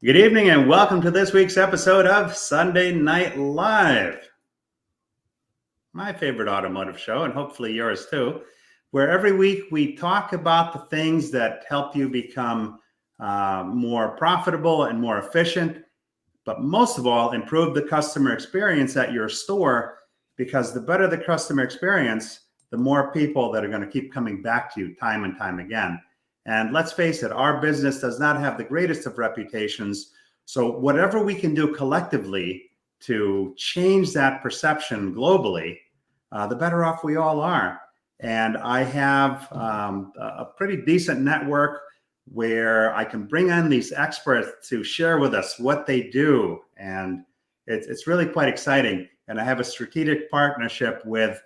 Good evening and welcome to this week's episode of Sunday Night Live, my favorite automotive show, and hopefully yours too, where every week we talk about the things that help you become more profitable and more efficient, but most of all, improve the customer experience at your store, because the better the customer experience, the more people that are going to keep coming back to you time and time again. And let's face it, our business does not have the greatest of reputations. So whatever we can do collectively to change that perception globally, the better off we all are. And I have a pretty decent network where I can bring in these experts to share with us what they do. And it's really quite exciting. And I have a strategic partnership with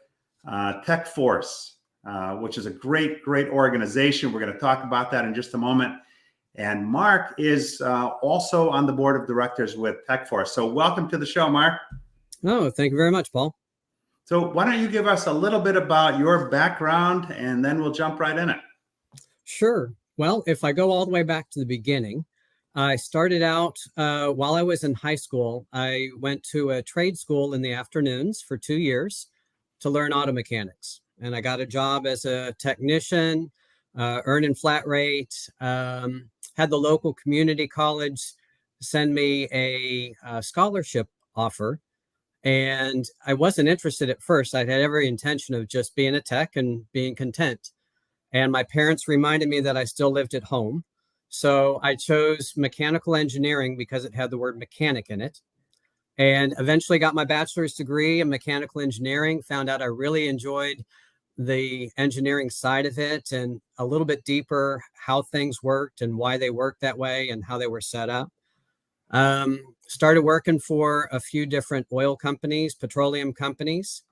TechForce, which is a great organization. We're going to talk about that in just a moment. And Mark is also on the board of directors with TechForce. So welcome to the show, Mark. Oh, thank you very much, Paul. So why don't you give us a little bit about your background, and then we'll jump right in it. Sure. Well, if I go all the way back to the beginning, I started out while I was in high school. I went to a trade school in the afternoons for 2 years to learn auto mechanics. And I got a job as a technician, earning flat rate, had the local community college send me a scholarship offer. And I wasn't interested at first. I had every intention of just being a tech and being content. And my parents reminded me that I still lived at home. So I chose mechanical engineering because it had the word mechanic in it. And eventually got my bachelor's degree in mechanical engineering, found out I really enjoyed the engineering side of it and a little bit deeper how things worked and why they worked that way and how they were set up. Started working for a few different oil companies, petroleum companies.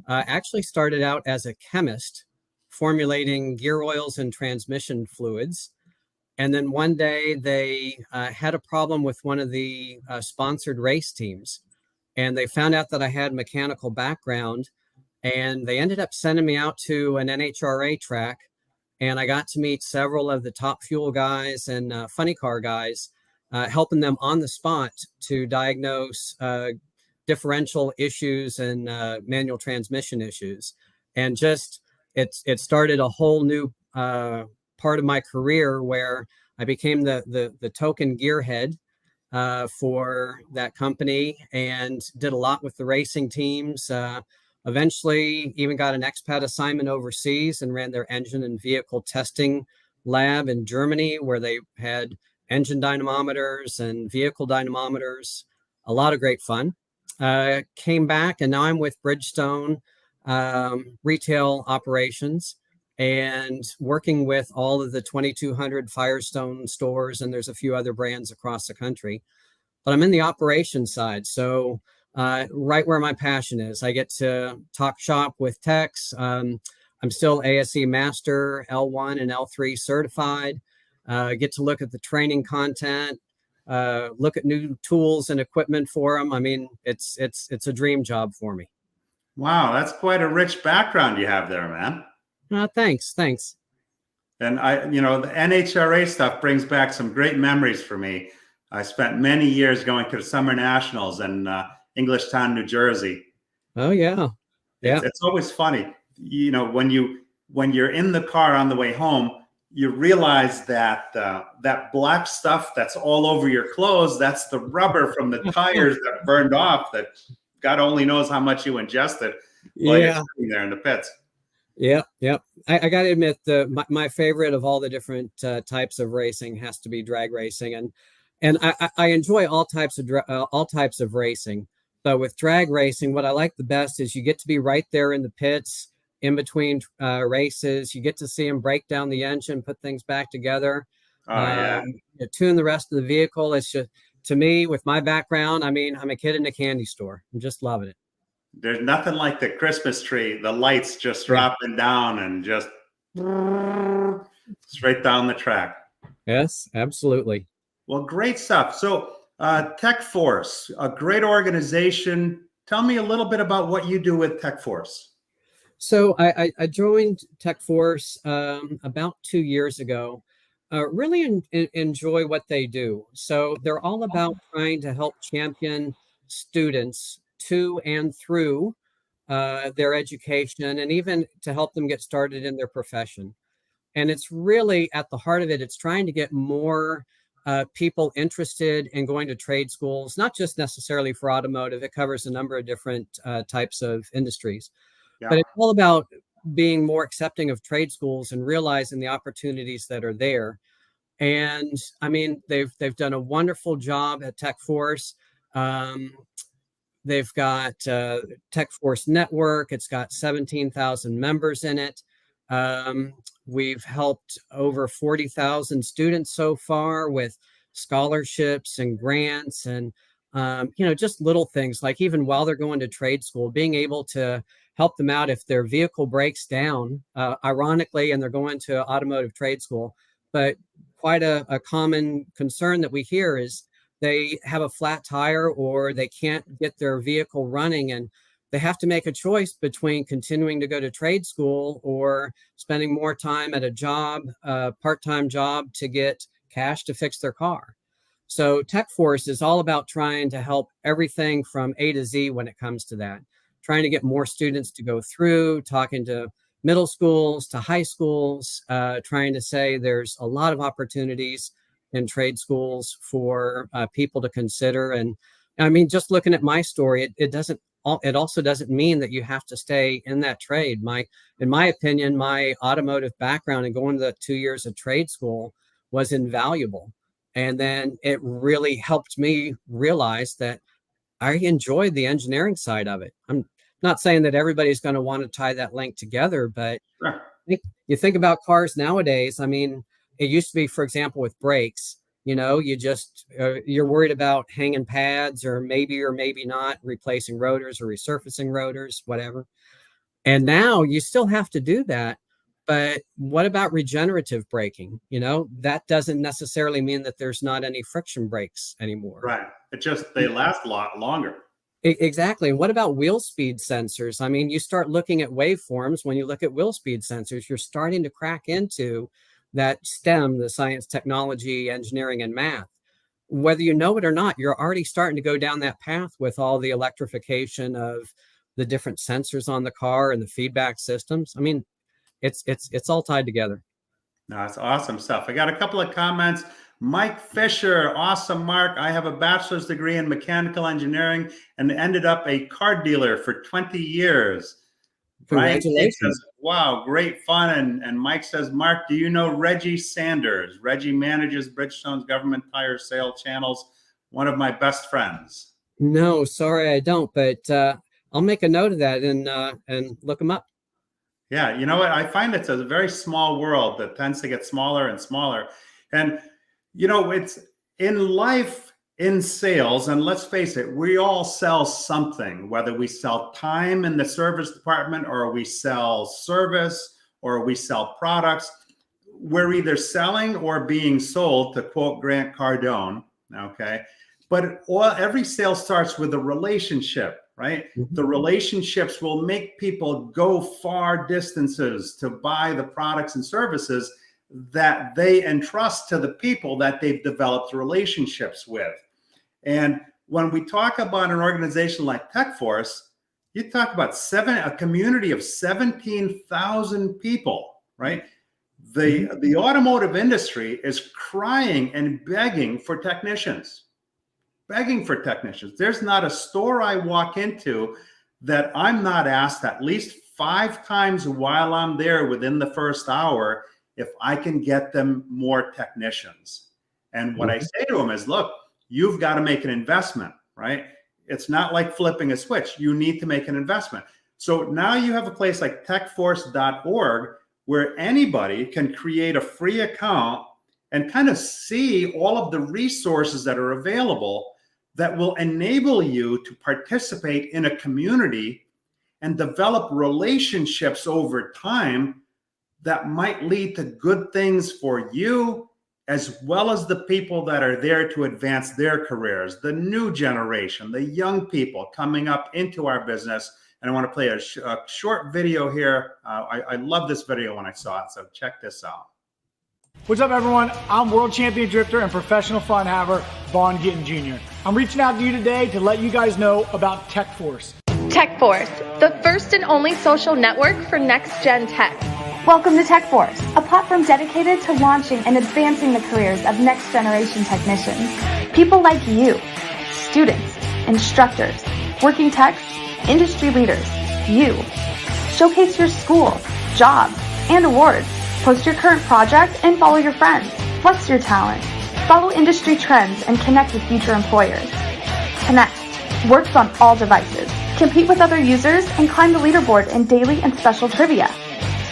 Actually started out as a chemist formulating gear oils and transmission fluids. And then one day they had a problem with one of the sponsored race teams. And they found out that I had mechanical background. And they ended up sending me out to an NHRA track. And I got to meet several of the top fuel guys and funny car guys, helping them on the spot to diagnose differential issues and manual transmission issues. And just it started a whole new part of my career where I became the token gearhead for that company and did a lot with the racing teams. Eventually even got an expat assignment overseas and ran their engine and vehicle testing lab in Germany, where they had engine dynamometers and vehicle dynamometers. A lot of great fun. Came back and now I'm with Bridgestone Retail Operations and working with all of the 2,200 Firestone stores, and there's a few other brands across the country. But I'm in the operations side, so right where my passion is. I get to talk shop with techs. I'm still ASE Master, L1 and L3 certified. Get to look at the training content, look at new tools and equipment for them. I mean, it's a dream job for me. Wow, that's quite a rich background you have there, man. Thanks. And the NHRA stuff brings back some great memories for me. I spent many years going to the Summer Nationals in Englishtown, New Jersey. Oh yeah. It's always funny, when you're in the car on the way home, you realize that that black stuff that's all over your clothes, that's the rubber from the tires that burned off, that God only knows how much you ingested while you're sitting there in the pits. Yeah. I got to admit, my favorite of all the different types of racing has to be drag racing, and I enjoy all types of racing. But with drag racing, what I like the best is you get to be right there in the pits in between races. You get to see them break down the engine, put things back together, tune the rest of the vehicle. It's just, to me, with my background, I mean, I'm a kid in a candy store. I'm just loving it. There's nothing like the Christmas tree, the lights just dropping down and just straight down the track. Yes, absolutely. Well, great stuff. So TechForce, a great organization. Tell me a little bit about what you do with TechForce. So I joined TechForce about 2 years ago. really enjoy what they do. So they're all about trying to help champion students to and through their education, and even to help them get started in their profession. And it's really at the heart of it, it's trying to get more people interested in going to trade schools, not just necessarily for automotive. It covers a number of different types of industries, but Yeah. it's all about being more accepting of trade schools and realizing the opportunities that are there. And I mean, they've done a wonderful job at TechForce. Um, they've got TechForce Network. It's got 17,000 members in it. We've helped over 40,000 students so far with scholarships and grants, and just little things like even while they're going to trade school, being able to help them out if their vehicle breaks down, ironically, and they're going to automotive trade school. But quite a common concern that we hear is they have a flat tire or they can't get their vehicle running, and they have to make a choice between continuing to go to trade school or spending more time at a job, part-time job, to get cash to fix their car. So TechForce is all about trying to help everything from A to Z when it comes to that, trying to get more students to go through, talking to middle schools, to high schools, trying to say there's a lot of opportunities in trade schools for people to consider. And I mean, just looking at my story, it also doesn't mean that you have to stay in that trade. In my opinion, my automotive background and going to the 2 years of trade school was invaluable. And then it really helped me realize that I enjoyed the engineering side of it. I'm not saying that everybody's going to want to tie that link together, but Sure. you think about cars nowadays. I mean, it used to be, for example, with brakes, you're worried about hanging pads or maybe not replacing rotors or resurfacing rotors, whatever. And now you still have to do that. But what about regenerative braking? That doesn't necessarily mean that there's not any friction brakes anymore. Right. They last a lot longer. Exactly. And what about wheel speed sensors? I mean, you start looking at waveforms. When you look at wheel speed sensors, you're starting to crack into that STEM, the science, technology, engineering, and math. Whether you know it or not, you're already starting to go down that path with all the electrification of the different sensors on the car and the feedback systems. I mean, it's all tied together. No, it's awesome stuff. I got a couple of comments. Mike Fisher, awesome, Mark. I have a bachelor's degree in mechanical engineering and ended up a car dealer for 20 years. Brian says, wow, great fun. And Mike says, Mark, do you know Reggie Sanders? Reggie manages Bridgestone's government tire sale channels, one of my best friends. No, sorry, I don't, but I'll make a note of that and look him up. Yeah, you know what? I find it's a very small world that tends to get smaller and smaller. And, it's in life, in sales, and let's face it, we all sell something, whether we sell time in the service department or we sell service or we sell products. We're either selling or being sold, to quote Grant Cardone. Okay. But every sale starts with a relationship, right? Mm-hmm. The relationships will make people go far distances to buy the products and services that they entrust to the people that they've developed relationships with. And when we talk about an organization like TechForce, you talk about a community of 17,000 people, right? The automotive industry is crying and begging for technicians. There's not a store I walk into that I'm not asked at least 5 times while I'm there within the first hour if I can get them more technicians. And what I say to them is, look, you've got to make an investment, right? It's not like flipping a switch. You need to make an investment. So now you have a place like techforce.org where anybody can create a free account and kind of see all of the resources that are available that will enable you to participate in a community and develop relationships over time that might lead to good things for you, as well as the people that are there to advance their careers, the new generation, the young people coming up into our business. And I want to play a short video here. I love this video when I saw it, so check this out. What's up, everyone? I'm world champion drifter and professional fun haver, Vaughn Gittin Jr. I'm reaching out to you today to let you guys know about TechForce. TechForce, the first and only social network for next-gen tech. Welcome to TechForce, a platform dedicated to launching and advancing the careers of next-generation technicians. People like you, students, instructors, working techs, industry leaders, you. Showcase your school, jobs, and awards. Post your current project and follow your friends. Flex your talent. Follow industry trends and connect with future employers. Connect. Works on all devices. Compete with other users and climb the leaderboard in daily and special trivia.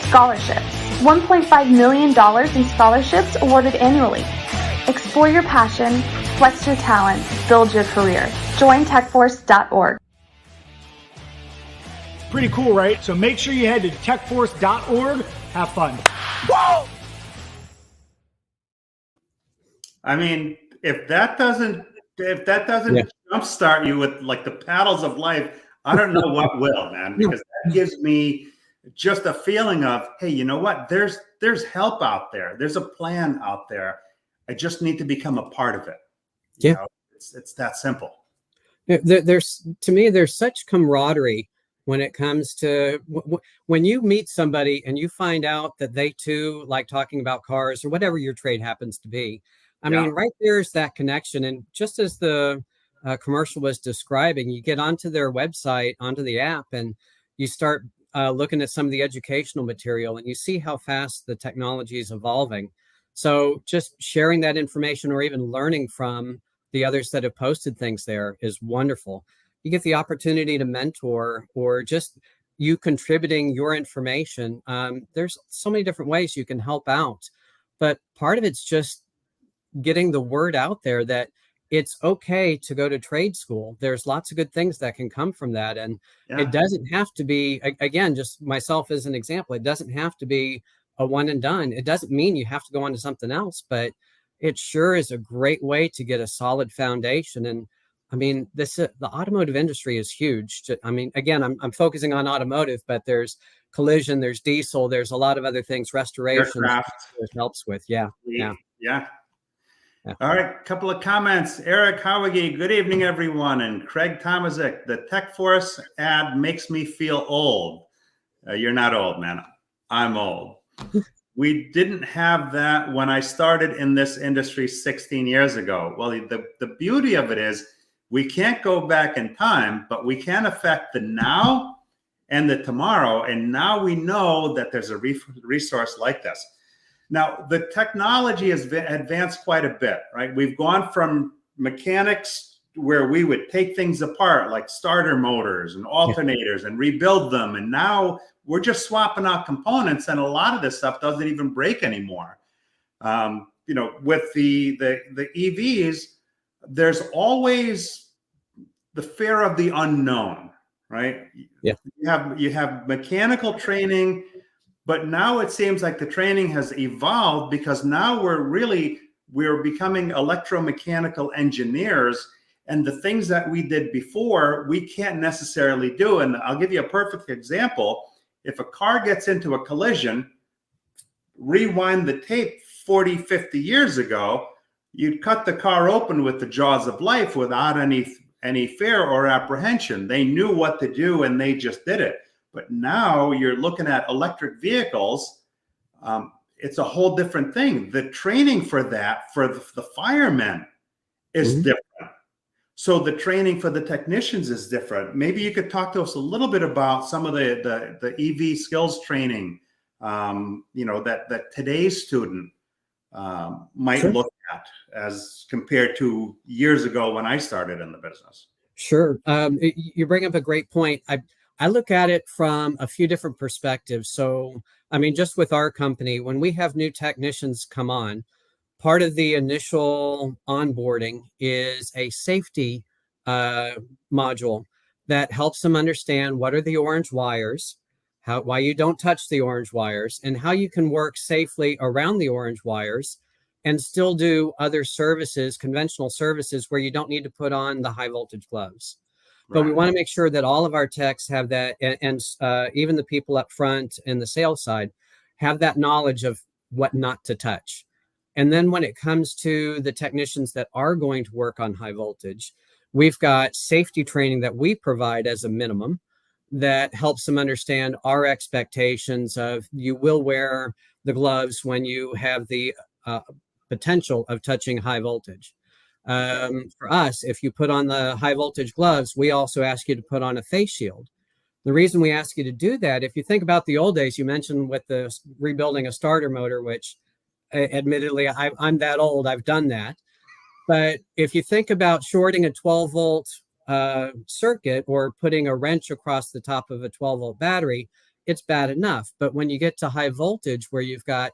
Scholarships. $1.5 million in scholarships awarded annually. Explore your passion, flex your talent, build your career. Join techforce.org. Pretty cool, right? So make sure you head to techforce.org. Have fun. Whoa! I mean, if that doesn't jumpstart you with like the paddles of life, I don't know what will, man, because that gives me just a feeling of, hey, you know what? There's help out there. There's a plan out there. I just need to become a part of it. Yeah. You know, it's that simple. There's, to me, there's such camaraderie when it comes to when you meet somebody and you find out that they too like talking about cars or whatever your trade happens to be. I mean, right there's that connection. And just as the commercial was describing, you get onto their website, onto the app, and you start looking at some of the educational material, and you see how fast the technology is evolving. So just sharing that information or even learning from the others that have posted things there is wonderful. You get the opportunity to mentor or just you contributing your information. There's so many different ways you can help out, but part of it's just getting the word out there that it's okay to go to trade school. There's lots of good things that can come from that. And it doesn't have to be, again, just myself as an example, it doesn't have to be a one and done. It doesn't mean you have to go on to something else, but it sure is a great way to get a solid foundation. And I mean, the automotive industry is huge. I mean, again, I'm focusing on automotive, but there's collision, there's diesel, there's a lot of other things, restoration, it helps with. Yeah. All right, couple of comments. Eric Howigi, good evening, everyone. And Craig Tomazik, the TechForce ad makes me feel old. You're not old, man. I'm old. We didn't have that when I started in this industry 16 years ago. Well, the beauty of it is we can't go back in time, but we can affect the now and the tomorrow. And now we know that there's a resource like this. Now, the technology has advanced quite a bit, right? We've gone from mechanics where we would take things apart like starter motors and alternators and rebuild them. And now we're just swapping out components, and a lot of this stuff doesn't even break anymore. You know, with the EVs, there's always the fear of the unknown, right? Yeah. You have mechanical training, but now it seems like the training has evolved because now we're becoming electromechanical engineers, and the things that we did before, we can't necessarily do. And I'll give you a perfect example. If a car gets into a collision, rewind the tape 40, 50 years ago, you'd cut the car open with the jaws of life without any fear or apprehension. They knew what to do and they just did it. But now you're looking at electric vehicles. It's a whole different thing. The training for that, for the firemen, is different. So the training for the technicians is different. Maybe you could talk to us a little bit about some of the EV skills training, you know, that today's student might look at as compared to years ago when I started in the business. Sure. You bring up a great point. I look at it from a few different perspectives. So, I mean, just with our company, when we have new technicians come on, part of the initial onboarding is a safety module that helps them understand what are the orange wires, why you don't touch the orange wires, and how you can work safely around the orange wires and still do other services, conventional services, where you don't need to put on the high voltage gloves. But we want to make sure that all of our techs have that, and even the people up front in the sales side have that knowledge of what not to touch. And then when it comes to the technicians that are going to work on high voltage, we've got safety training that we provide as a minimum that helps them understand our expectations of you will wear the gloves when you have the potential of touching high voltage. For us, if you put on the high voltage gloves, we also ask you to put on a face shield. The reason we ask you to do that, if you think about the old days, you mentioned with the rebuilding a starter motor, which admittedly, I'm that old, I've done that. But if you think about shorting a 12-volt circuit or putting a wrench across the top of a 12-volt battery, it's bad enough. But when you get to high voltage, where you've got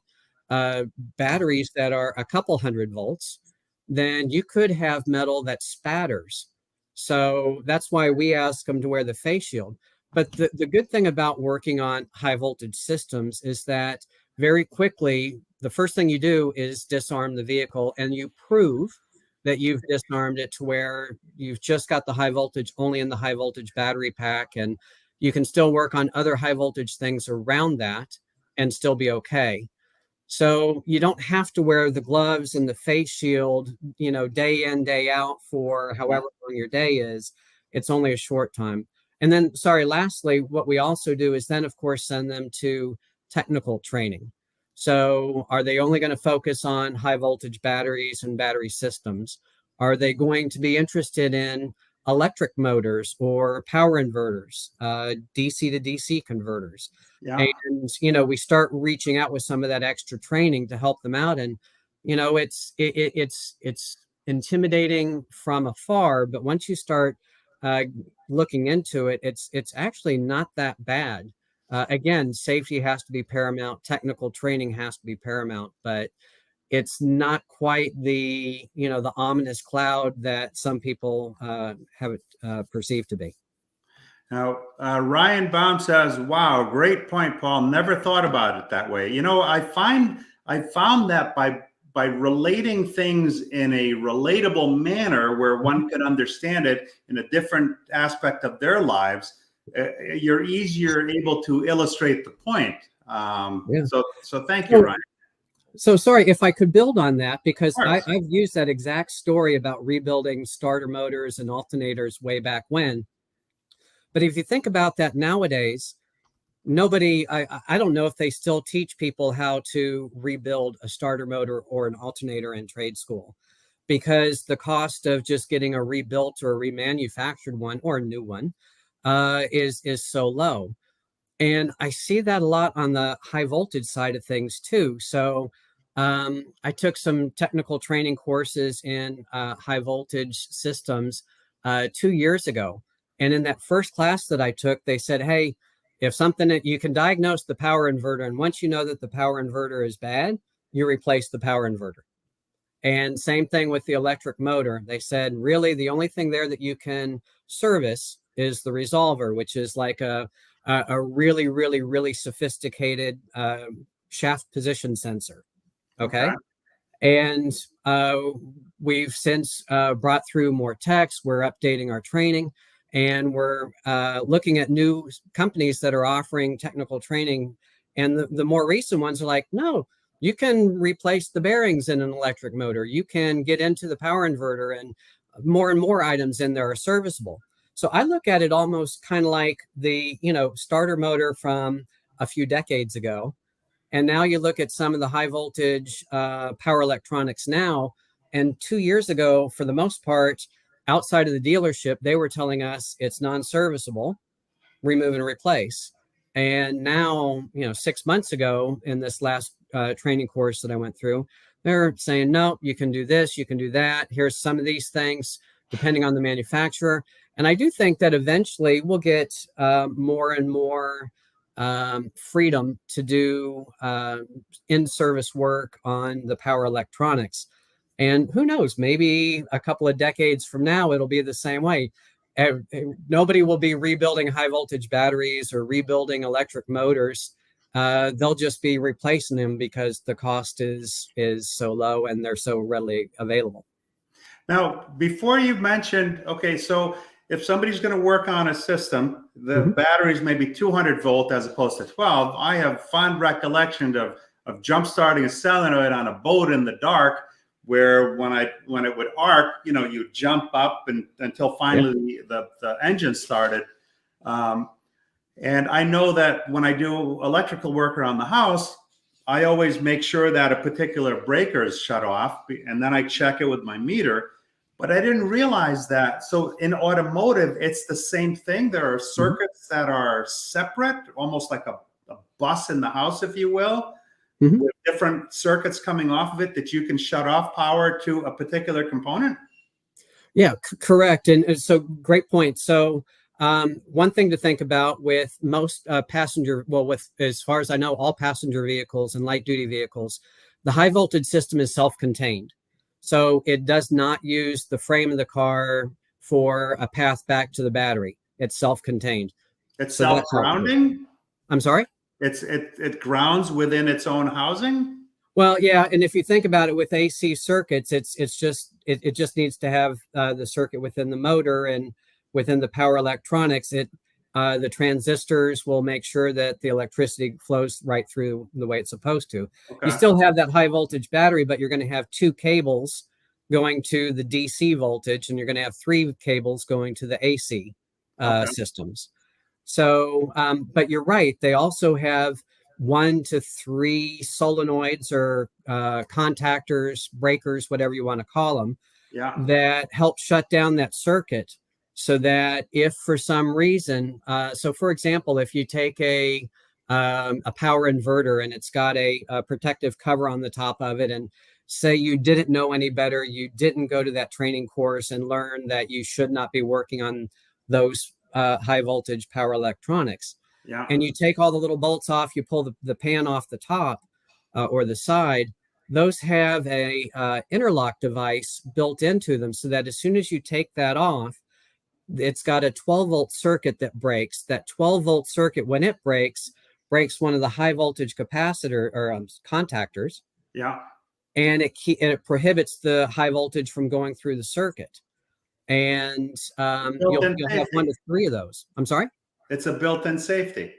batteries that are a couple hundred volts, then you could have metal that spatters. So that's why we ask them to wear the face shield. But the good thing about working on high voltage systems is that very quickly, the first thing you do is disarm the vehicle, and you prove that you've disarmed it to where you've just got the high voltage only in the high voltage battery pack, and you can still work on other high voltage things around that and still be okay. So you don't have to wear the gloves and the face shield, day in, day out for however long your day is. It's only a short time. And then, lastly, what we also do is then, of course, send them to technical training. So are they only going to focus on high voltage batteries and battery systems? Are they going to be interested in electric motors or power inverters, DC to DC converters? Yeah. And, we start reaching out with some of that extra training to help them out. And, it's intimidating from afar, but once you start looking into it, it's actually not that bad. Again, safety has to be paramount. Technical training has to be paramount, but it's not quite the ominous cloud that some people have it perceived to be. Now, Ryan Baum says, "Wow, great point, Paul. Never thought about it that way." I found that by relating things in a relatable manner where one can understand it in a different aspect of their lives, you're easier able to illustrate the point. So thank you, Ryan. So sorry, if I could build on that, because Of course. I've used that exact story about rebuilding starter motors and alternators way back when. But if you think about that nowadays, I don't know if they still teach people how to rebuild a starter motor or an alternator in trade school, because the cost of just getting a rebuilt or a remanufactured one or a new one is so low. And I see that a lot on the high voltage side of things too. So I took some technical training courses in high voltage systems 2 years ago. And in that first class that I took, they said, hey, if something that you can diagnose the power inverter, and once you know that the power inverter is bad, you replace the power inverter. And same thing with the electric motor. They said, really, the only thing there that you can service is the resolver, which is like a really, really, really sophisticated shaft position sensor. Okay. And we've since brought through more techs. We're updating our training, and we're looking at new companies that are offering technical training. And the more recent ones are like, no, you can replace the bearings in an electric motor. You can get into the power inverter, and more items in there are serviceable. So I look at it almost kind of like the, starter motor from a few decades ago. And now you look at some of the high voltage power electronics now. And 2 years ago, for the most part, outside of the dealership, they were telling us it's non-serviceable, remove and replace. And now, 6 months ago in this last training course that I went through, they're saying, no, you can do this, you can do that. Here's some of these things, depending on the manufacturer. And I do think that eventually we'll get more and more freedom to do in-service work on the power electronics. And who knows, maybe a couple of decades from now, it'll be the same way. Nobody will be rebuilding high voltage batteries or rebuilding electric motors. They'll just be replacing them because the cost is so low and they're so readily available. Now, before you mentioned, okay, so if somebody's going to work on a system, the batteries may be 200 volt as opposed to 12. I have fond recollection of jump starting a solenoid on a boat in the dark, where when it would arc, you jump up until finally the engine started. And I know that when I do electrical work around the house, I always make sure that a particular breaker is shut off, and then I check it with my meter. But I didn't realize that. So in automotive, it's the same thing. There are circuits that are separate, almost like a bus in the house, if you will, with different circuits coming off of it that you can shut off power to a particular component. Yeah, correct. And so great point. So one thing to think about with most as far as I know, all passenger vehicles and light duty vehicles, the high voltage system is self-contained. So it does not use the frame of the car for a path back to the battery. It's self-contained. It's self-grounding? I'm sorry? It grounds within its own housing? Well, yeah, and if you think about it with AC circuits, it just needs to have the circuit within the motor, and within the power electronics, the transistors will make sure that the electricity flows right through the way it's supposed to. Okay. You still have that high voltage battery, but you're going to have 2 cables going to the DC voltage, and you're going to have 3 cables going to the AC systems. So, but you're right. They also have 1 to 3 solenoids or contactors, breakers, whatever you want to call them, that help shut down that circuit. So that if for some reason, so for example, if you take a power inverter and it's got a protective cover on the top of it, and say you didn't know any better, you didn't go to that training course and learn that you should not be working on those high voltage power electronics. Yeah. And you take all the little bolts off, you pull the pan off the top or the side. Those have a interlock device built into them, so that as soon as you take that off, it's got a 12-volt circuit that breaks. That 12-volt circuit, when it breaks one of the high voltage capacitor or contactors. Yeah. And it prohibits the high voltage from going through the circuit. And you'll have 1 to 3 of those. I'm sorry? It's a built-in safety.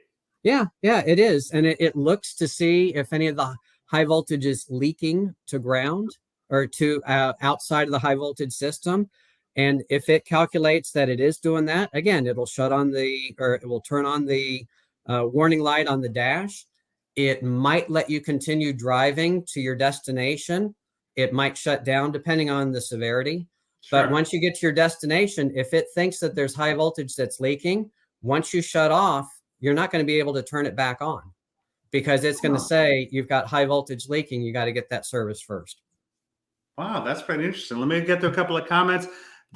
Yeah, it is. And it looks to see if any of the high voltage is leaking to ground or to outside of the high voltage system. And if it calculates that it is doing that, again, it will turn on the warning light on the dash. It might let you continue driving to your destination. It might shut down depending on the severity. Sure. But once you get to your destination, if it thinks that there's high voltage that's leaking, once you shut off, you're not going to be able to turn it back on, because it's going to say you've got high voltage leaking. You got to get that service first. Wow, that's pretty interesting. Let me get to a couple of comments.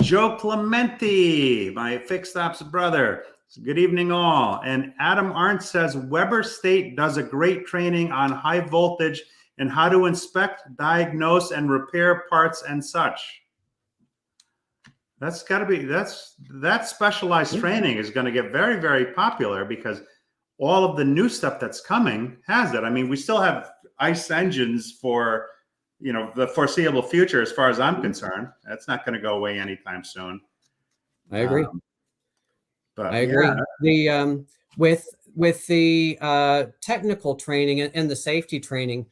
Joe Clementi, my fixed ops brother. Good evening, all. And Adam Arndt says Weber State does a great training on high voltage and how to inspect, diagnose, and repair parts and such. That's got to be, that specialized training is going to get very, very popular, because all of the new stuff that's coming has it. I mean, we still have ICE engines for the foreseeable future, as far as I'm concerned. That's not going to go away anytime soon. I agree. But I agree. The with the technical training and the safety training,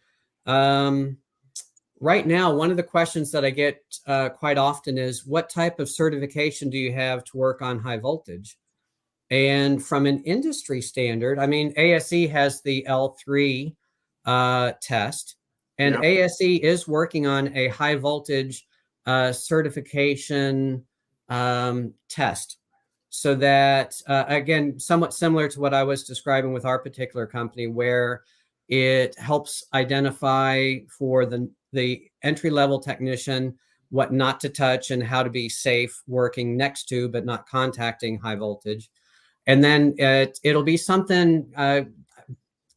right now, one of the questions that I get quite often is, what type of certification do you have to work on high voltage? And from an industry standard, I mean, ASE has the L3 test. And ASE is working on a high voltage certification test. So that, again, somewhat similar to what I was describing with our particular company, where it helps identify for the entry-level technician what not to touch and how to be safe working next to, but not contacting high voltage. And then it'll be something,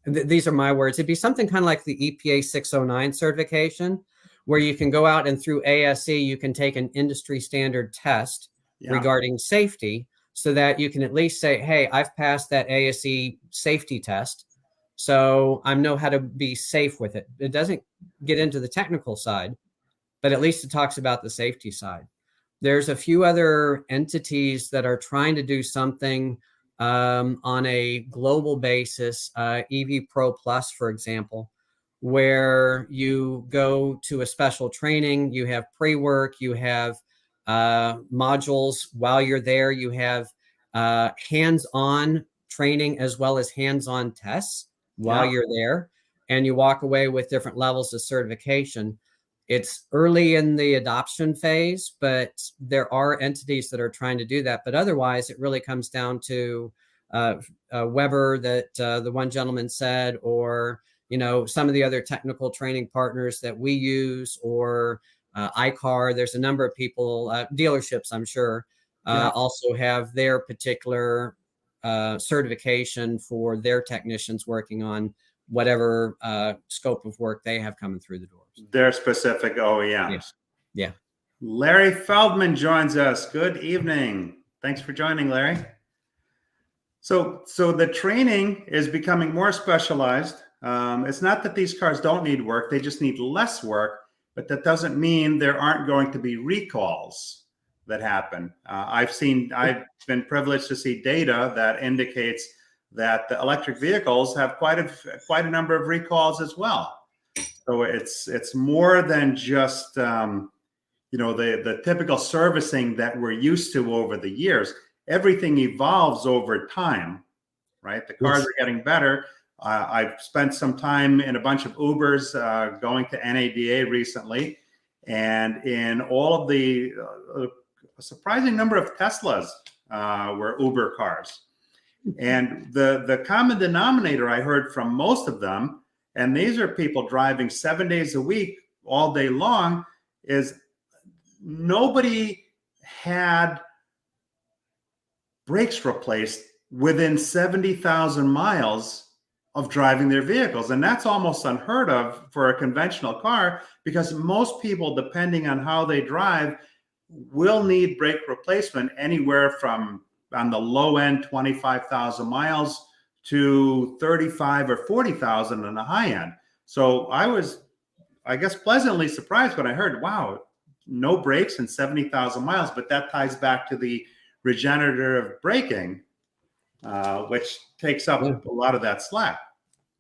these are my words, it'd be something kind of like the EPA 609 certification, where you can go out and through ASE, you can take an industry standard test regarding safety, so that you can at least say, hey, I've passed that ASE safety test, so I know how to be safe with it. It doesn't get into the technical side, but at least it talks about the safety side. There's a few other entities that are trying to do something on a global basis. EV Pro Plus, for example, where you go to a special training, you have pre-work, you have modules while you're there, you have hands-on training as well as hands-on tests while you're there, and you walk away with different levels of certification. It's early in the adoption phase, but there are entities that are trying to do that. But otherwise, it really comes down to Weber, that the one gentleman said, or some of the other technical training partners that we use, or iCar. There's a number of people, dealerships, I'm sure, also have their particular certification for their technicians working on whatever scope of work they have coming through the doors. Their specific OEMs. Yeah. Larry Feldman joins us. Good evening. Thanks for joining, Larry. So the training is becoming more specialized. It's not that these cars don't need work, they just need less work, but that doesn't mean there aren't going to be recalls that happen. I've been privileged to see data that indicates that the electric vehicles have quite a number of recalls as well. So it's more than just the typical servicing that we're used to over the years. Everything evolves over time, right? The cars are getting better. I've spent some time in a bunch of Ubers going to NADA recently, and in all of the a surprising number of Teslas were Uber cars. And the common denominator I heard from most of them, and these are people driving 7 days a week, all day long, is nobody had brakes replaced within 70,000 miles of driving their vehicles. And that's almost unheard of for a conventional car, because most people, depending on how they drive, will need brake replacement anywhere from, on the low end, 25,000 miles to 35 or 40,000 on the high end. So I was, I guess, pleasantly surprised when I heard, wow, no brakes and 70,000 miles, but that ties back to the regenerative braking, which takes up a lot of that slack.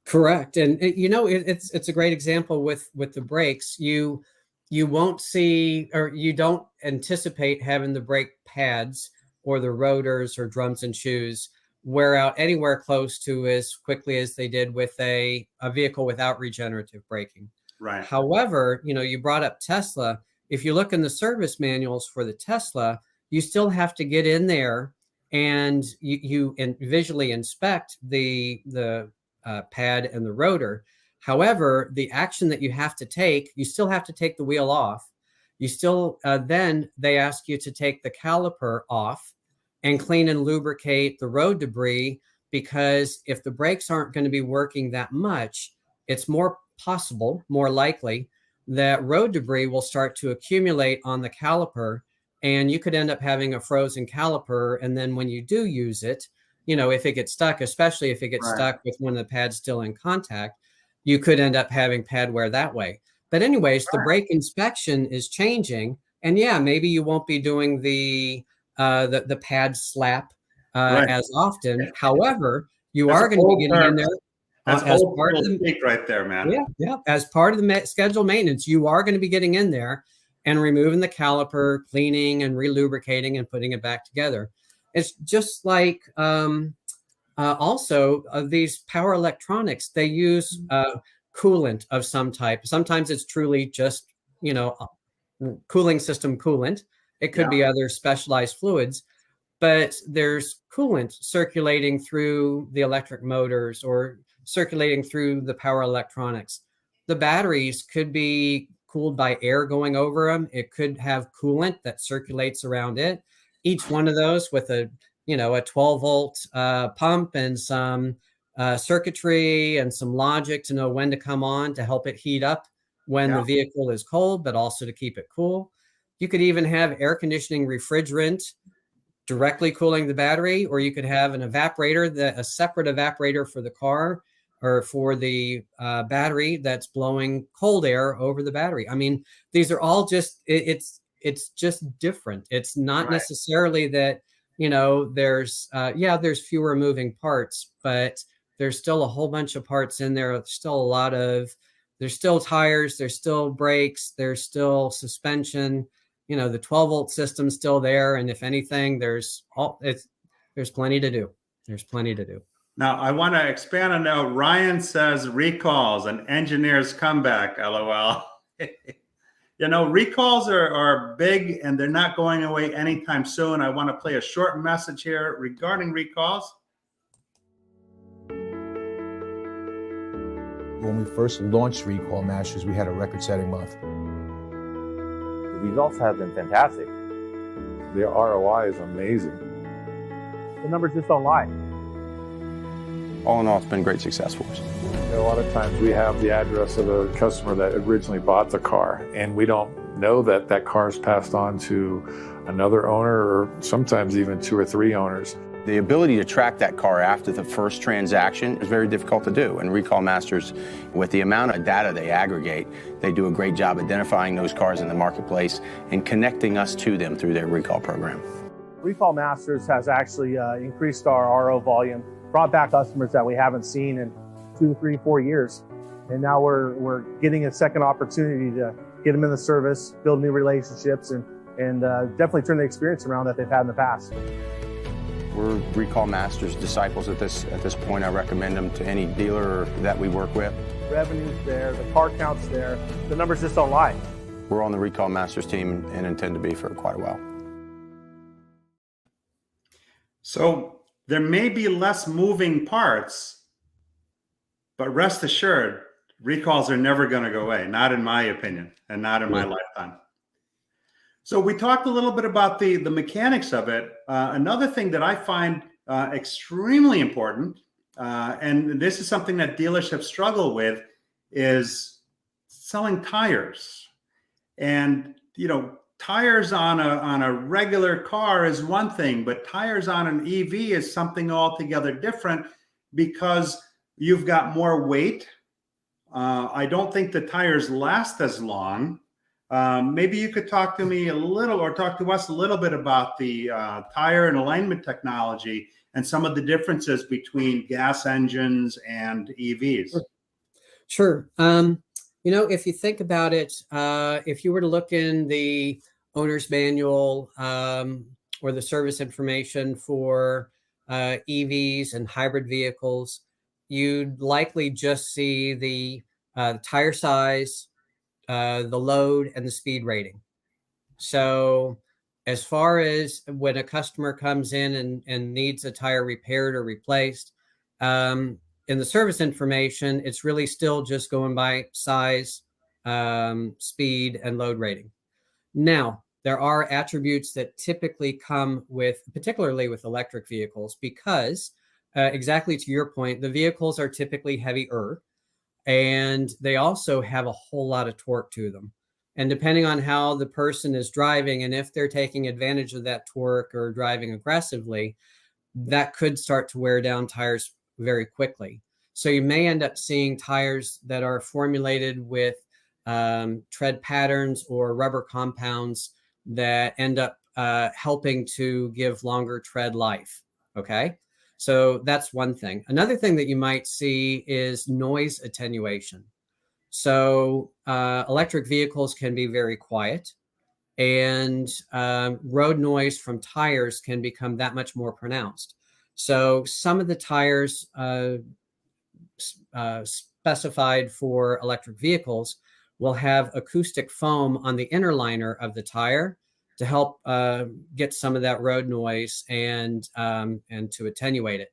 Correct. And it's a great example with the brakes. You won't see, or you don't anticipate having the brake pads or the rotors or drums and shoes wear out anywhere close to as quickly as they did with a vehicle without regenerative braking. Right. However, you brought up Tesla. If you look in the service manuals for the Tesla, you still have to get in there and you visually inspect the pad and the rotor. However, the action that you have to take, you still have to take the wheel off. You still, then they ask you to take the caliper off and clean and lubricate the road debris, because if the brakes aren't going to be working that much, it's more possible, more likely, that road debris will start to accumulate on the caliper, and you could end up having a frozen caliper. And then when you do use it, if it gets stuck, especially if it gets stuck with one of the pads still in contact, you could end up having pad wear that way. But anyways, the brake inspection is changing, and maybe you won't be doing the pad slap as often. However, you are going to be getting in there. That's as part of the speak right there, man. Yeah. As part of the scheduled maintenance, you are going to be getting in there and removing the caliper, cleaning and relubricating and putting it back together. It's just like also these power electronics. They use coolant of some type. Sometimes it's truly just cooling system coolant. It could be other specialized fluids, but there's coolant circulating through the electric motors or circulating through the power electronics. The batteries could be cooled by air going over them. It could have coolant that circulates around it. Each one of those with a 12 volt pump and some circuitry and some logic to know when to come on to help it heat up when the vehicle is cold, but also to keep it cool. You could even have air conditioning refrigerant directly cooling the battery, or you could have an evaporator, a separate evaporator for the car or for the battery that's blowing cold air over the battery. I mean, these are all just, it's just different. It's not necessarily that, there's fewer moving parts, but there's still a whole bunch of parts in there. There's still a lot of there's still tires, there's still brakes, there's still suspension. The 12-volt system's still there, and if anything, there's plenty to do. There's plenty to do. Now, I want to expand on that. Ryan says recalls, an engineer's comeback, LOL. Recalls are big, and they're not going away anytime soon. I want to play a short message here regarding recalls. When we first launched Recall Masters, we had a record-setting month. The results have been fantastic. The ROI is amazing. The numbers just don't lie. All in all, it's been great success for us. A lot of times we have the address of the customer that originally bought the car, and we don't know that that car is passed on to another owner, or sometimes even 2 or 3 owners. The ability to track that car after the first transaction is very difficult to do. And Recall Masters, with the amount of data they aggregate, they do a great job identifying those cars in the marketplace and connecting us to them through their recall program. Recall Masters has actually increased our RO volume, brought back customers that we haven't seen in 2, 3, 4 years. And now we're getting a second opportunity to get them in the service, build new relationships, and definitely turn the experience around that they've had in the past. We're Recall Masters disciples at this point. I recommend them to any dealer that we work with. Revenue's there, the car count's there, the numbers just don't lie. We're on the Recall Masters team and intend to be for quite a while. So there may be less moving parts, but rest assured, recalls are never going to go away, not in my opinion, and not in my lifetime. So we talked a little bit about the mechanics of it. Another thing that I find extremely important, and this is something that dealerships struggle with, is selling tires. And tires on a regular car is one thing, but tires on an EV is something altogether different, because you've got more weight. I don't think the tires last as long. Maybe you could talk to me a little, or talk to us a little bit about the tire and alignment technology and some of the differences between gas engines and EVs. Sure. If you think about it, if you were to look in the owner's manual or the service information for EVs and hybrid vehicles, you'd likely just see the tire size, the load, and the speed rating. So as far as when a customer comes in and needs a tire repaired or replaced, in the service information, it's really still just going by size, speed, and load rating. Now, there are attributes that typically come with, particularly with electric vehicles, because exactly to your point, the vehicles are typically heavier, and they also have a whole lot of torque to them. And depending on how the person is driving, and if they're taking advantage of that torque or driving aggressively, that could start to wear down tires very quickly. So you may end up seeing tires that are formulated with tread patterns or rubber compounds that end up helping to give longer tread life. Okay. So that's one thing. Another thing that you might see is noise attenuation. So electric vehicles can be very quiet, and road noise from tires can become that much more pronounced. So some of the tires specified for electric vehicles will have acoustic foam on the inner liner of the tire to help get some of that road noise and to attenuate it.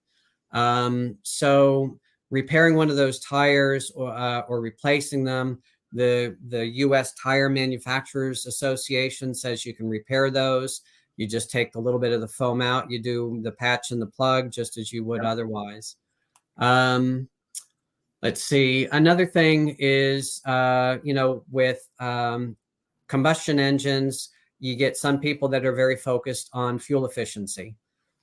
So repairing one of those tires or replacing them, the U.S. Tire Manufacturers Association says you can repair those. You just take a little bit of the foam out. You do the patch and the plug just as you would otherwise. Let's see. Another thing is, with combustion engines, you get some people that are very focused on fuel efficiency.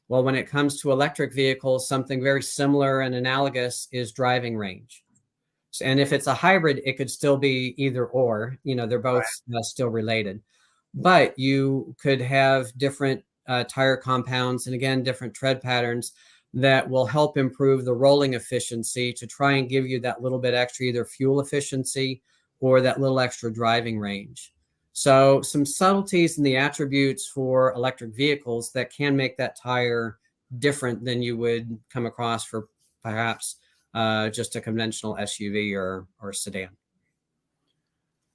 Well, when it comes to electric vehicles, something very similar and analogous is driving range. And if it's a hybrid, it could still be either or, they're both still related. But you could have different tire compounds and, again, different tread patterns that will help improve the rolling efficiency to try and give you that little bit extra, either fuel efficiency or that little extra driving range. So some subtleties in the attributes for electric vehicles that can make that tire different than you would come across for perhaps just a conventional SUV or sedan.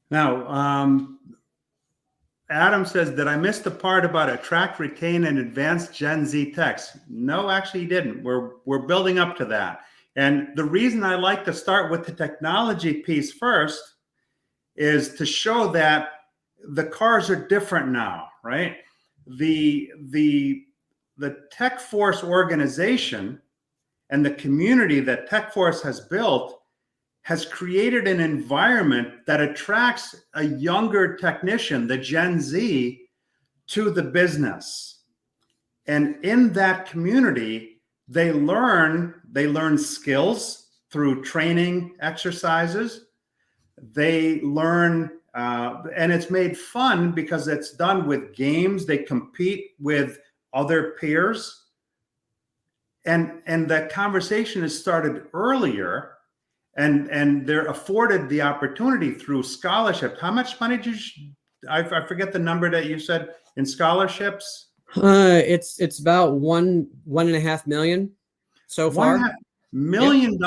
Now, Adam says, did I miss the part about attract, retain, and advance Gen Z techs? No, actually you didn't. We're building up to that. And the reason I like to start with the technology piece first is to show that the cars are different now, right? The TechForce organization and the community that TechForce has built has created an environment that attracts a younger technician, the Gen Z, to the business. And in that community, they learn skills through training exercises. They learn, and it's made fun because it's done with games. They compete with other peers. And that conversation is started earlier. And they're afforded the opportunity through scholarship. How much money did I forget the number that you said in scholarships? It's about $1.5 million so far. $1.5 million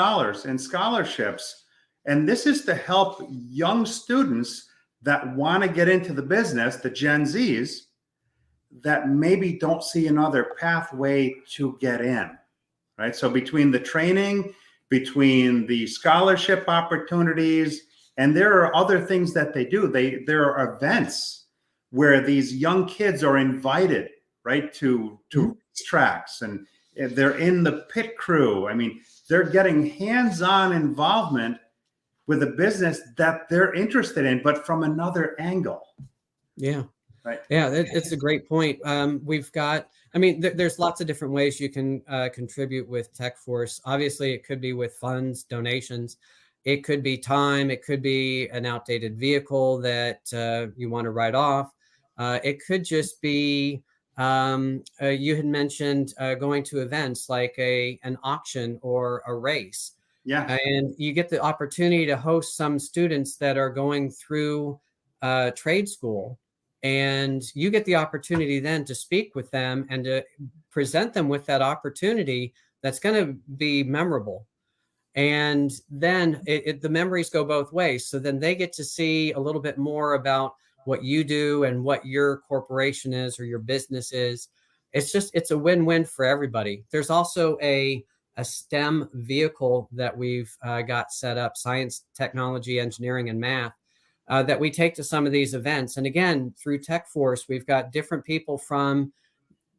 in scholarships. And this is to help young students that want to get into the business, the Gen Zs, that maybe don't see another pathway to get in, right? So between the training, between the scholarship opportunities, and there are other things that they do. There are events where these young kids are invited, right, to tracks, and they're in the pit crew. I mean, they're getting hands-on involvement with a business that they're interested in, but from another angle. Yeah. Right. Yeah, it's a great point. We've got, there's lots of different ways you can contribute with TechForce. Obviously, it could be with funds, donations. It could be time. It could be an outdated vehicle that you want to write off. It could just be, you had mentioned going to events like an auction or a race. Yeah. And you get the opportunity to host some students that are going through trade school. And you get the opportunity then to speak with them and to present them with that opportunity that's going to be memorable. And then the memories go both ways. So then they get to see a little bit more about what you do and what your corporation is or your business is. It's a win-win for everybody. There's also a STEM vehicle that we've got set up, science, technology, engineering, and math, that we take to some of these events. And again, through TechForce, we've got different people from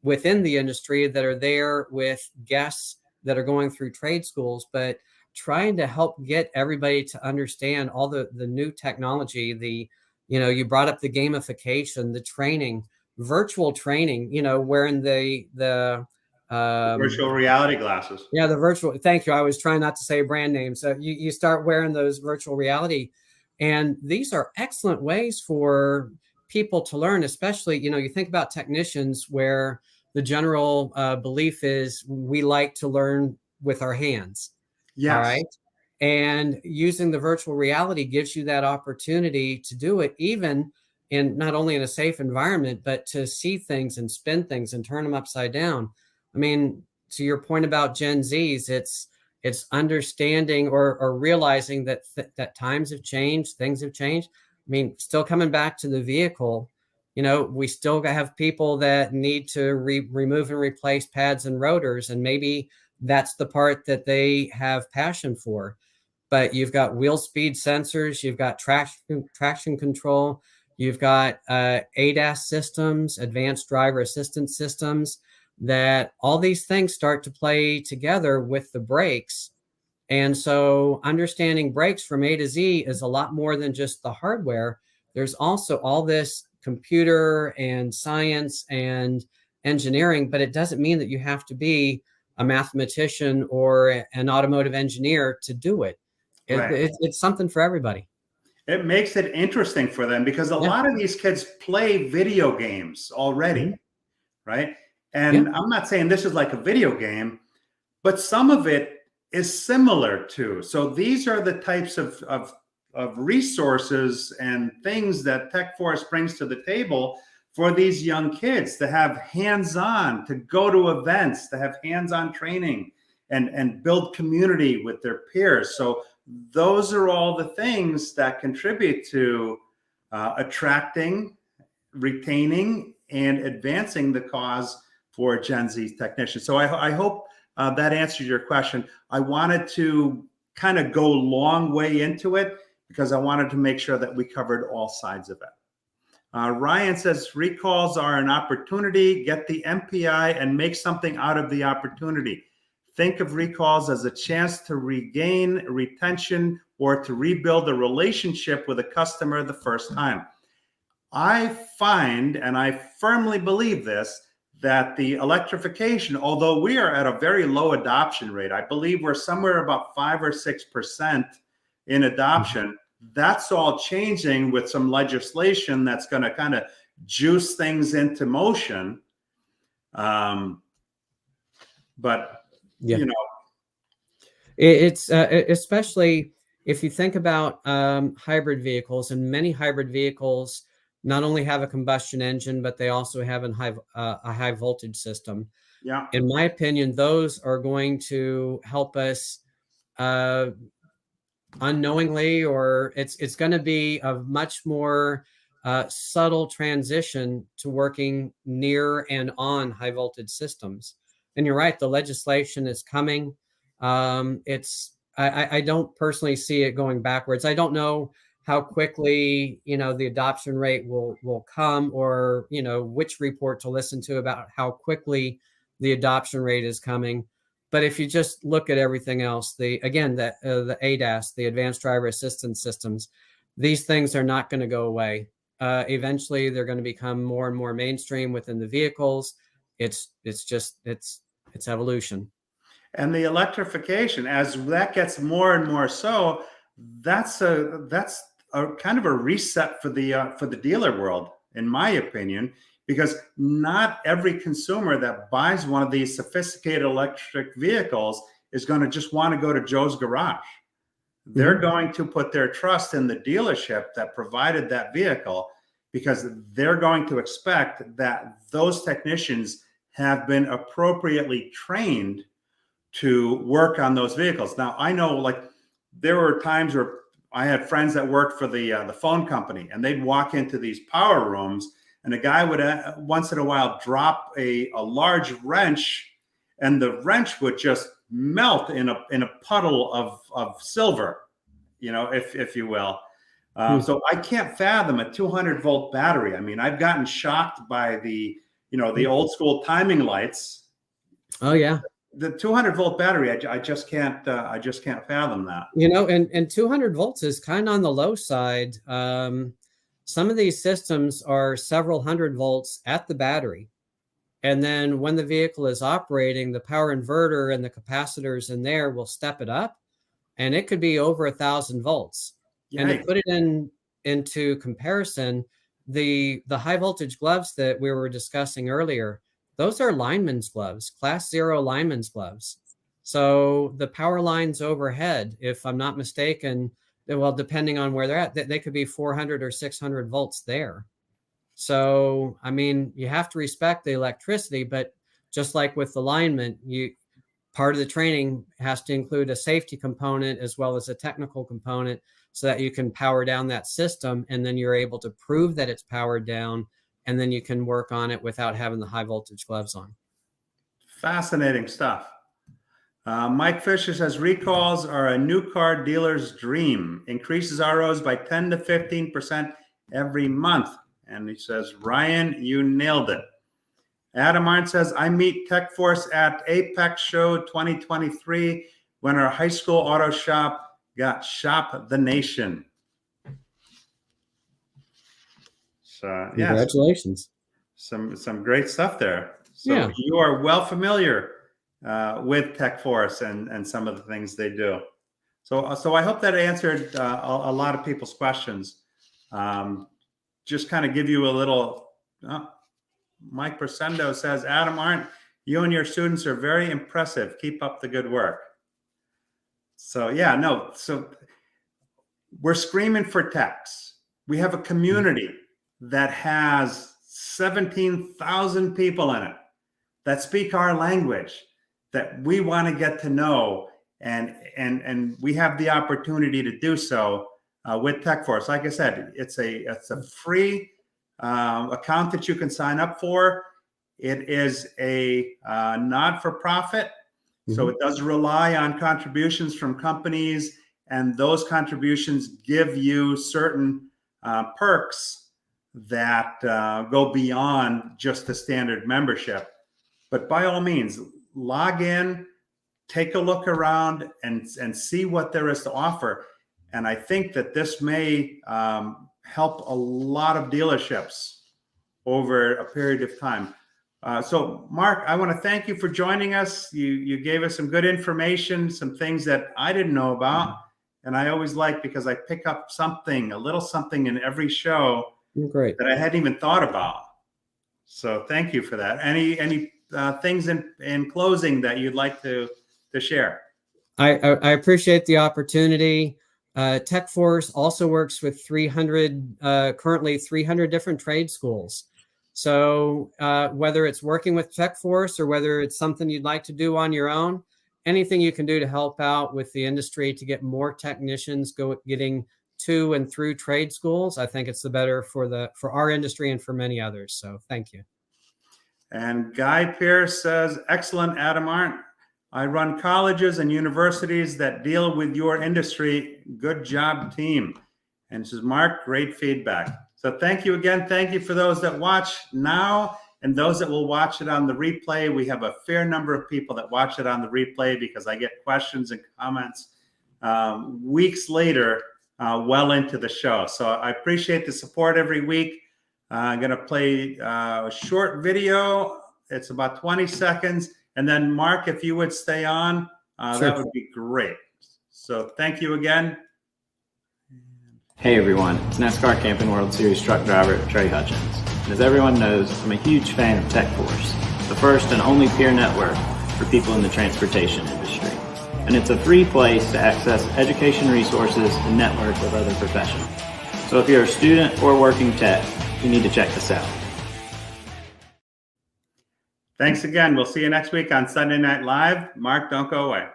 within the industry that are there with guests that are going through trade schools, but trying to help get everybody to understand all the new technology, you brought up the gamification, the training, virtual training, wearing the virtual reality glasses. Yeah, the virtual. Thank you. I was trying not to say a brand name. So you start wearing those virtual reality. And these are excellent ways for people to learn, especially, you think about technicians where the general belief is we like to learn with our hands. Yes. All right. And using the virtual reality gives you that opportunity to do it, even in not only in a safe environment, but to see things and spin things and turn them upside down. I mean, to your point about Gen Zs, it's understanding or realizing that that times have changed, things have changed. I mean, still coming back to the vehicle, we still have people that need to remove and replace pads and rotors, and maybe that's the part that they have passion for. But you've got wheel speed sensors, you've got traction control, you've got ADAS systems, advanced driver assistance systems, that all these things start to play together with the brakes. And so understanding brakes from A to Z is a lot more than just the hardware. There's also all this computer and science and engineering, but it doesn't mean that you have to be a mathematician or an automotive engineer to do it. Right. It's something for everybody. It makes it interesting for them because a lot of these kids play video games already, right? And I'm not saying this is like a video game, but some of it is similar to. So these are the types of resources and things that TechForce brings to the table for these young kids to have hands-on, to go to events, to have hands-on training and build community with their peers. So those are all the things that contribute to attracting, retaining, and advancing the cause for Gen Z technicians. So I hope that answers your question. I wanted to kind of go a long way into it because I wanted to make sure that we covered all sides of it. Ryan says, recalls are an opportunity. Get the MPI and make something out of the opportunity. Think of recalls as a chance to regain retention or to rebuild a relationship with a customer the first time. I find, and I firmly believe this, that the electrification, although we are at a very low adoption rate, I believe we're somewhere about 5 or 6% in adoption. That's all changing with some legislation that's going to kind of juice things into motion. But Yeah. you know, it's especially if you think about hybrid vehicles, and many hybrid vehicles not only have a combustion engine, but they also have a high voltage system. yeah. In my opinion, those are going to help us unknowingly, or it's going to be a much more subtle transition to working near and on high voltage systems. And you're right, the legislation is coming. I don't personally see it going backwards. I don't know how quickly, the adoption rate will come, or, which report to listen to about how quickly the adoption rate is coming. But if you just look at everything else, the ADAS, the advanced driver assistance systems, these things are not going to go away. Eventually, they're going to become more and more mainstream within the vehicles. It's evolution. And the electrification, as that gets more and more so, that's a kind of a reset for the dealer world, in my opinion, because not every consumer that buys one of these sophisticated electric vehicles is going to just want to go to Joe's garage. They're going to put their trust in the dealership that provided that vehicle, because they're going to expect that those technicians have been appropriately trained to work on those vehicles. Now, I know, like, there were times where I had friends that worked for the phone company, and they'd walk into these power rooms, and a guy would once in a while drop a large wrench, and the wrench would just melt in a puddle of silver, if you will. So I can't fathom a 200 volt battery. I mean, I've gotten shocked by the old school timing lights. Oh yeah. The 200 volt battery, I just can't fathom that. And 200 volts is kind of on the low side. Some of these systems are several hundred volts at the battery. And then when the vehicle is operating, the power inverter and the capacitors in there will step it up, and it could be over 1,000 volts. Yikes. And to put it into comparison, the high voltage gloves that we were discussing earlier, those are lineman's gloves, class 0 lineman's gloves. So the power lines overhead, if I'm not mistaken, well, depending on where they're at, they could be 400 or 600 volts there. So, I mean, you have to respect the electricity, but just like with the lineman, part of the training has to include a safety component as well as a technical component, so that you can power down that system, and then you're able to prove that it's powered down, and then you can work on it without having the high voltage gloves on. Fascinating stuff. Mike Fisher says, recalls are a new car dealer's dream. Increases ROs by 10 to 15% every month. And he says, Ryan, you nailed it. Adam Arndt says, I meet TechForce at Apex Show 2023 when our high school auto shop got Shop the Nation. So, yeah, congratulations. Some great stuff there. So yeah. You are well familiar with TechForce and some of the things they do. So I hope that answered a lot of people's questions. Just kind of give you a little, Mike Persendo says, Adam Arndt, You and your students are very impressive. Keep up the good work. So yeah, no, so we're screaming for techs. We have a community that has 17,000 people in it that speak our language, that we want to get to know, and we have the opportunity to do so with TechForce. Like I said, it's a free account that you can sign up for. It is a not-for-profit, so it does rely on contributions from companies, and those contributions give you certain perks that go beyond just the standard membership. But by all means, log in, take a look around, and see what there is to offer. And I think that this may help a lot of dealerships over a period of time. So Mark, I want to thank you for joining us. You gave us some good information, some things that I didn't know about. And I always like, because I pick up something, a little something in every show Great. that I hadn't even thought about. So thank you for that. Any things in closing that you'd like to share? I appreciate the opportunity. TechForce also works with currently 300 different trade schools. So whether it's working with TechForce or whether it's something you'd like to do on your own, anything you can do to help out with the industry to get more technicians getting to and through trade schools, I think it's the better for our industry and for many others. So thank you. And Guy Pierce says, excellent, Adam Arndt. I run colleges and universities that deal with your industry. Good job, team. And says, Mark, great feedback. So thank you again. Thank you for those that watch now and those that will watch it on the replay. We have a fair number of people that watch it on the replay because I get questions and comments weeks later, well into the show. So I appreciate the support every week. I'm going to play a short video. It's about 20 seconds. And then Mark, if you would stay on, that would be great. So thank you again. Hey everyone, it's NASCAR Camping World Series truck driver Trey Hutchins. And as everyone knows, I'm a huge fan of TechForce, the first and only peer network for people in the transportation industry. And it's a free place to access education resources and network with other professionals. So if you're a student or working tech, you need to check this out. Thanks again. We'll see you next week on Sunday Night Live. Mark, don't go away.